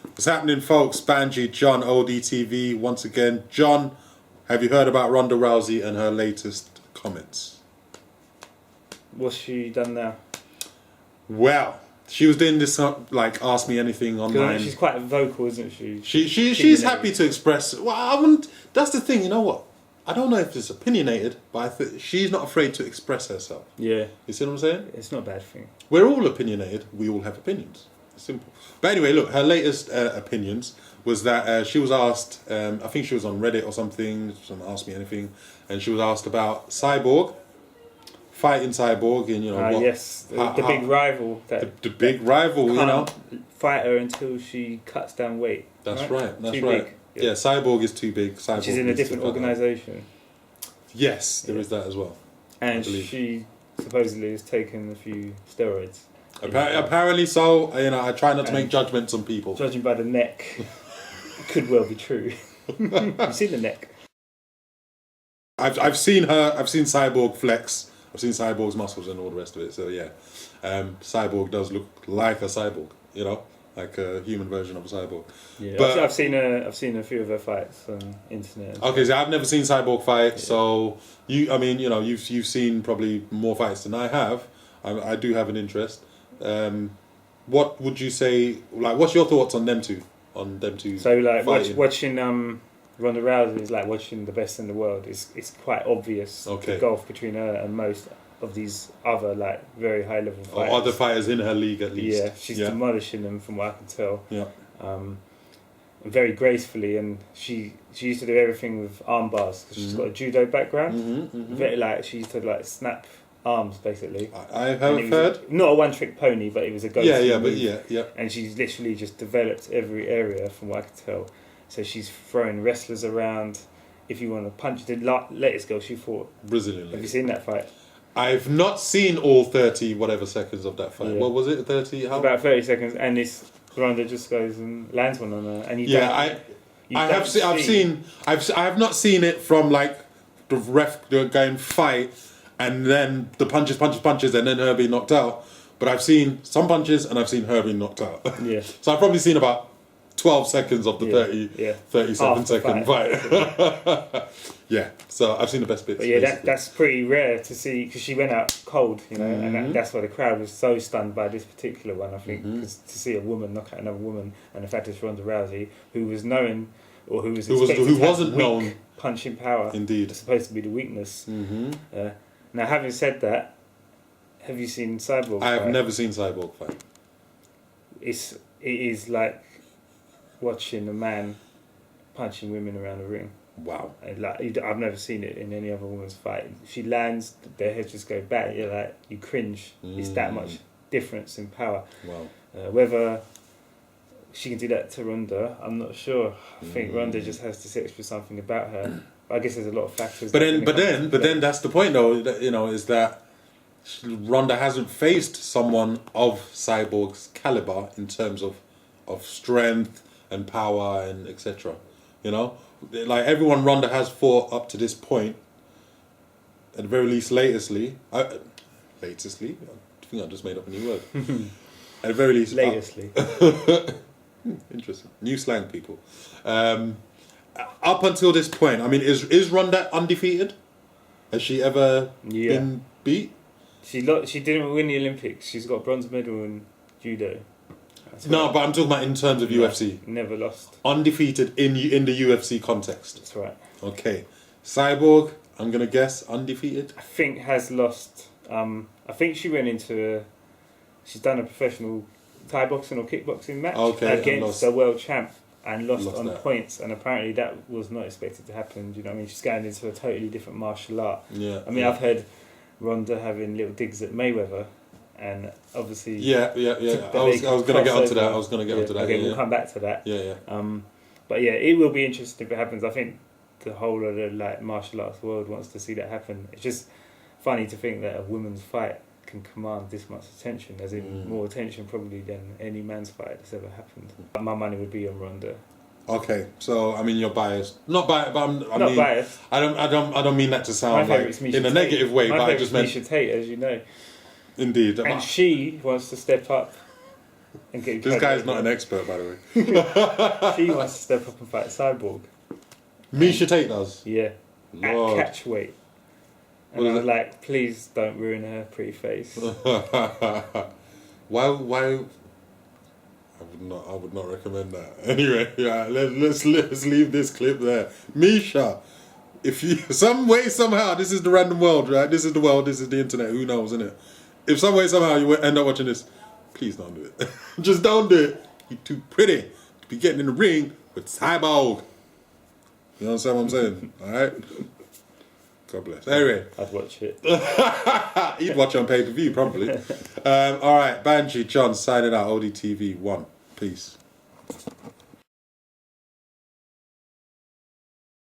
What's happening, folks? Banji, John, ODTV, once again. John, have you heard about Ronda Rousey and her latest comments? What's she done now? Well, she was doing this, like, ask me anything online. She's quite vocal, isn't she? She's happy to express. Well, I wouldn't. That's the thing. You know what? I don't know if it's opinionated, but she's not afraid to express herself. Yeah. You see what I'm saying? It's not a bad thing. We're all opinionated. We all have opinions. It's simple. But anyway, look, her latest opinions was that she was asked, I think she was on Reddit or something, someone asked me anything, and she was asked about Cyborg, fighting Cyborg, and, you know, yes, the big rival. The big rival, you know. Fight her until she cuts down weight. That's right. That's too right. Big. Yeah, Cyborg is too big. Cyborg She's in a different organisation. Yes, there is that as well. And she supposedly has taken a few steroids. Apparently so. You know, I try not to make judgments on people. Judging by the neck, could well be true. You've seen the neck. I've seen her. I've seen Cyborg flex. I've seen Cyborg's muscles and all the rest of it. So yeah, Cyborg does look like a cyborg. You know, like a human version of a cyborg. Yeah, but I've seen a few of her fights on internet. Okay, so I've never seen Cyborg fight. Yeah. So you've seen probably more fights than I have. I do have an interest. What would you say? Like, what's your thoughts on them two? So like watching Ronda Rousey is like watching the best in the world. It's quite obvious the gulf between her and most of these other like very high level fighters. Or other fighters in her league at least. Yeah, she's demolishing them from what I can tell. Yeah. Very gracefully, and she used to do everything with arm bars because she's got a judo background. Very like she used to like snap arms basically. I have heard. Not a one-trick pony, but it was a go-to move. Yeah. And she's literally just developed every area from what I can tell. So she's throwing wrestlers around. If you want to punch, the latest girl she fought Brazilian. Have you seen that fight? I've not seen all 30 whatever seconds of that fight. Yeah. What was it? 30? How? About 30 seconds, and this Ronda just goes and lands one on her, and I have not seen it from like the ref going fight and then the punches, and then her being knocked out. But I've seen some punches and I've seen her being knocked out. Yeah. So I've probably seen about 12 seconds of the 37-second fight. Yeah, so I've seen the best bits. But yeah, that's pretty rare to see because she went out cold, you know, and that's why the crowd was so stunned by this particular one, I think, because to see a woman knock out another woman, and the fact it's Ronda Rousey, who was known, or who wasn't known punching power. Indeed. It's supposed to be the weakness. Now, having said that, have you seen Cyborg fight? I have never seen Cyborg fight. It is like watching a man punching women around the ring. Wow. Like I've never seen it in any other woman's fight. She lands, their heads just go back. You're like, you cringe. It's that much difference in power. Wow. Whether she can do that to Ronda, I'm not sure. I think Ronda just has this extra something about her. I guess there's a lot of factors. But then that's the point, though. You know, is that Ronda hasn't faced someone of Cyborg's caliber in terms of strength and power and etc. You know, like everyone Ronda has fought up to this point, at the very least, latestly. I think I just made up a new word. At the very least, latestly. Interesting. New slang, people. Up until this point, I mean, is Ronda undefeated? Has she ever been beat? She didn't win the Olympics. She's got a bronze medal in judo. No, but I'm talking about in terms of UFC. Never lost. Undefeated in the UFC context. That's right. Okay. Cyborg, I'm going to guess, undefeated? I think has lost. I think she went into... she's done a professional Thai boxing or kickboxing match against a world champ and lost on points. And apparently that was not expected to happen. Do you know what I mean? She's going into a totally different martial art. Yeah. I mean, I've heard Ronda having little digs at Mayweather. And obviously... Yeah. I was going to get onto that. Okay, we'll come back to that. Yeah. But yeah, it will be interesting if it happens. I think the whole of the martial arts world wants to see that happen. It's just funny to think that a women's fight can command this much attention, as in more attention probably than any man's fight that's ever happened. My money would be on Ronda. Okay, so I mean you're biased. Not biased, but I mean, biased. I don't mean that to sound like in a negative way, but I just meant Misha Tate, as you know. Indeed. And she wants to step up And get This guy's not an expert, by the way. She wants to step up and fight Cyborg. Misha Tate does. Yeah. Lord. At catch weight. And I was like, please don't ruin her pretty face. Why? I would not recommend that. Anyway, yeah, let's leave this clip there. Misha, if you some way somehow, this is the random world, right? This is the world. This is the internet. Who knows, isn't it? If some way somehow you end up watching this, please don't do it. Just don't do it. You're too pretty to be getting in the ring with Cyborg. You understand what I'm saying? All right. God bless. Anyway, I'd watch it. you'd watch it on pay-per-view probably. All right, Banshee John signing out. ODTV 1. Peace.